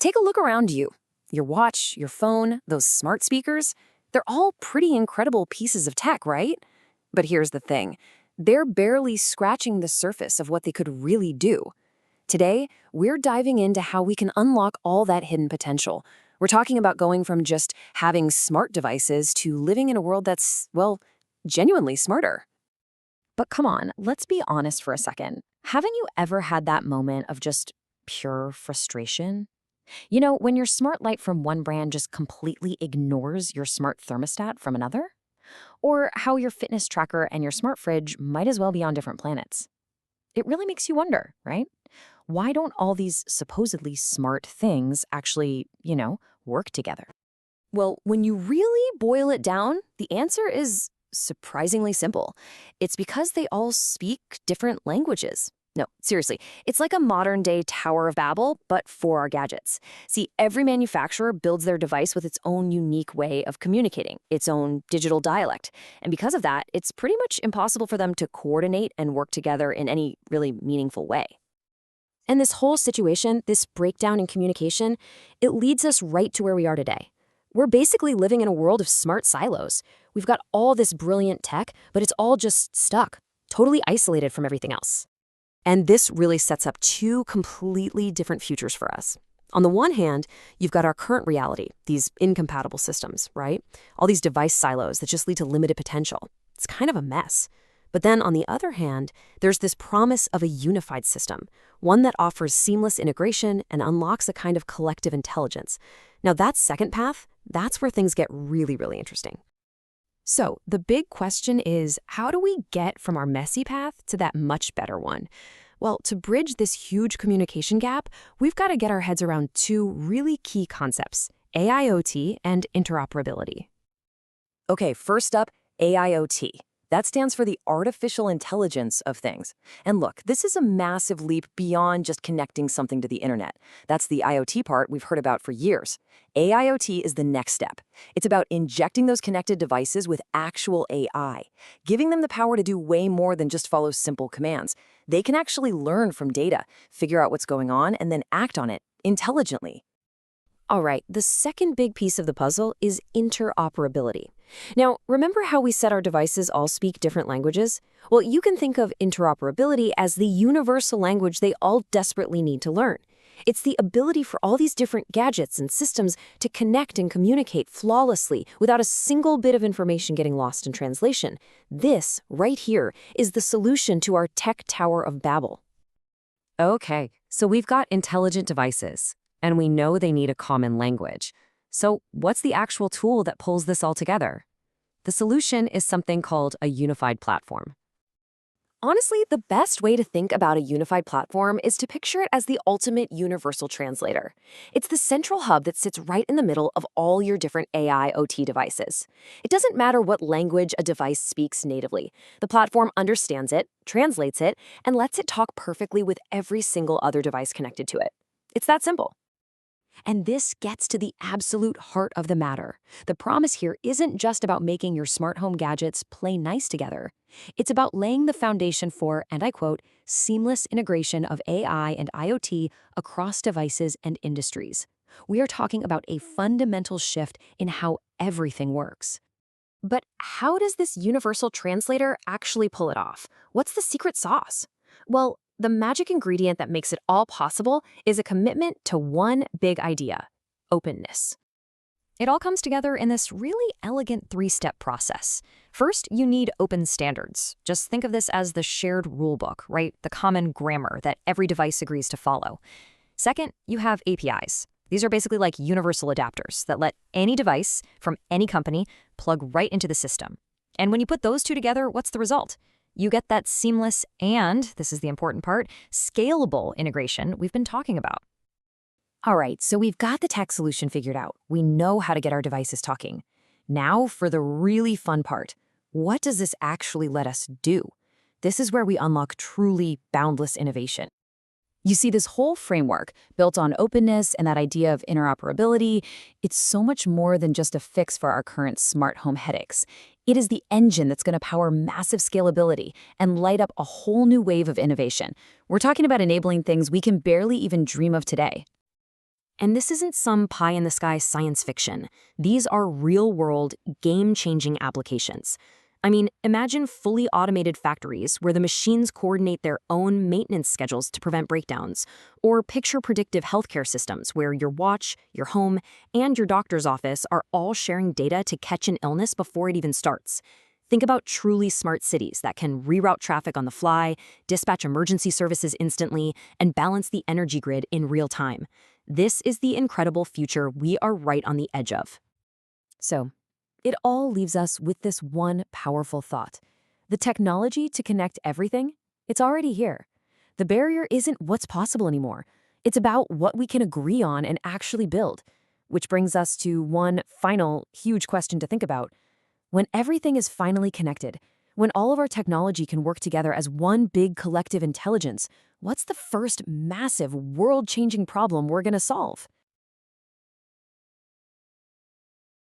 Take a look around you. Your watch, your phone, those smart speakers, they're all pretty incredible pieces of tech, right? But here's the thing. They're barely scratching the surface of what they could really do. Today, we're diving into how we can unlock all that hidden potential. We're talking about going from just having smart devices to living in a world that's, well, genuinely smarter. But come on, let's be honest for a second. Haven't you ever had that moment of just pure frustration? You know, when your smart light from one brand just completely ignores your smart thermostat from another? Or how your fitness tracker and your smart fridge might as well be on different planets. It really makes you wonder, right? Why don't all these supposedly smart things actually, work together? Well, when you really boil it down, the answer is surprisingly simple. It's because they all speak different languages. No, seriously, it's like a modern-day Tower of Babel, but for our gadgets. See, every manufacturer builds their device with its own unique way of communicating, its own digital dialect. And because of that, it's pretty much impossible for them to coordinate and work together in any really meaningful way. And this whole situation, this breakdown in communication, it leads us right to where we are today. We're basically living in a world of smart silos. We've got all this brilliant tech, but it's all just stuck, totally isolated from everything else. And this really sets up two completely different futures for us. On the one hand, you've got our current reality, these incompatible systems, right? All these device silos that just lead to limited potential. It's kind of a mess. But then on the other hand, there's this promise of a unified system, one that offers seamless integration and unlocks a kind of collective intelligence. Now that second path, that's where things get really, really interesting. So the big question is, how do we get from our messy path to that much better one? Well, to bridge this huge communication gap, we've got to get our heads around two really key concepts, AIoT and interoperability. Okay, first up, AIoT. That stands for the artificial intelligence of things. And look, this is a massive leap beyond just connecting something to the internet. That's the IoT part we've heard about for years. AIoT is the next step. It's about injecting those connected devices with actual AI, giving them the power to do way more than just follow simple commands. They can actually learn from data, figure out what's going on, and then act on it intelligently. All right, the second big piece of the puzzle is interoperability. Now, remember how we said our devices all speak different languages? Well, you can think of interoperability as the universal language they all desperately need to learn. It's the ability for all these different gadgets and systems to connect and communicate flawlessly without a single bit of information getting lost in translation. This, right here, is the solution to our tech Tower of Babel. Okay, so we've got intelligent devices, and we know they need a common language. So what's the actual tool that pulls this all together? The solution is something called a unified platform. Honestly, the best way to think about a unified platform is to picture it as the ultimate universal translator. It's the central hub that sits right in the middle of all your different AIoT devices. It doesn't matter what language a device speaks natively. The platform understands it, translates it, and lets it talk perfectly with every single other device connected to it. It's that simple. And this gets to the absolute heart of the matter. The promise here isn't just about making your smart home gadgets play nice together. It's about laying the foundation for, and I quote, seamless integration of AI and IoT across devices and industries. We are talking about a fundamental shift in how everything works. But how does this universal translator actually pull it off? What's the secret sauce? Well, the magic ingredient that makes it all possible is a commitment to one big idea: openness. It all comes together in this really elegant three-step process. First, you need open standards. Just think of this as the shared rulebook, right? The common grammar that every device agrees to follow. Second, you have APIs. These are basically like universal adapters that let any device from any company plug right into the system. And when you put those two together, what's the result? You get that seamless and, this is the important part, scalable integration we've been talking about. All right, so we've got the tech solution figured out. We know how to get our devices talking. Now for the really fun part. What does this actually let us do? This is where we unlock truly boundless innovation. You see, this whole framework, built on openness and that idea of interoperability, it's so much more than just a fix for our current smart home headaches. It is the engine that's going to power massive scalability and light up a whole new wave of innovation. We're talking about enabling things we can barely even dream of today. And this isn't some pie-in-the-sky science fiction. These are real-world, game-changing applications. I mean, imagine fully automated factories where the machines coordinate their own maintenance schedules to prevent breakdowns, or picture predictive healthcare systems where your watch, your home, and your doctor's office are all sharing data to catch an illness before it even starts. Think about truly smart cities that can reroute traffic on the fly, dispatch emergency services instantly, and balance the energy grid in real time. This is the incredible future we are right on the edge of. So, it all leaves us with this one powerful thought. The technology to connect everything, it's already here. The barrier isn't what's possible anymore. It's about what we can agree on and actually build. Which brings us to one final huge question to think about. When everything is finally connected, when all of our technology can work together as one big collective intelligence, what's the first massive world-changing problem we're going to solve?